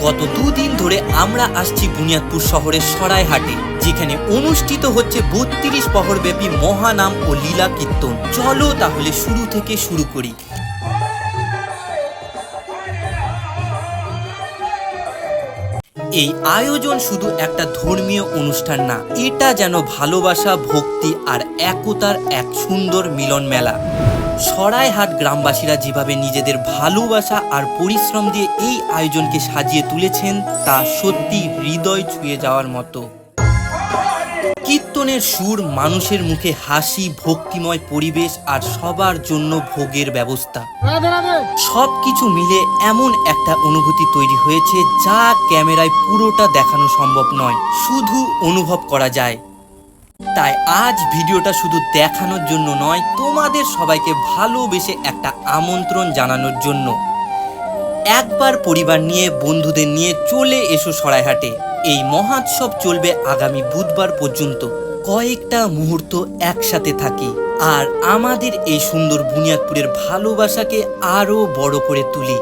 গত দুদিন ধরে আমরা আসছি বুনিয়াদপুর শহরের সরাইহাটে, যেখানে অনুষ্ঠিত হচ্ছে ৩২ প্রহরব্যাপী মহানাম ও লীলা কীর্তন। চলো তাহলে শুরু থেকে শুরু করি। এই আয়োজন শুধু একটা ধর্মীয় অনুষ্ঠান না, এটা যেন ভালোবাসা, ভক্তি আর একতার এক সুন্দর মিলন মেলা। সরাইহাট গ্রামবাসীরা যেভাবে নিজেদের ভালোবাসা আর পরিশ্রম দিয়ে এই আয়োজনকে সাজিয়ে তুলেছেন তা সত্যি হৃদয় ছুঁয়ে যাওয়ার মতো। কীর্তনের সুর, মানুষের মুখে হাসি, ভক্তিময় পরিবেশ আর সবার জন্য ভোগের ব্যবস্থা, সবকিছু মিলে এমন একটা অনুভূতি তৈরি হয়েছে যা ক্যামেরায় পুরোটা দেখানো সম্ভব নয়, শুধু অনুভব করা যায়। তাই আজ ভিডিওটা শুধু দেখানোর জন্য নয়, তোমাদের সবাইকে ভালোবেসে একটা আমন্ত্রণ জানানোর জন্য। একবার পরিবার নিয়ে, বন্ধুদের নিয়ে চলে এসো সরাইহাটে। এই মহোৎসব চলবে আগামী বুধবার পর্যন্ত। কয়েকটা মুহূর্ত একসাথে থাকি আর আমাদের এই সুন্দর বুনিয়াদপুরের ভালোবাসাকে আরো বড় করে তুলি।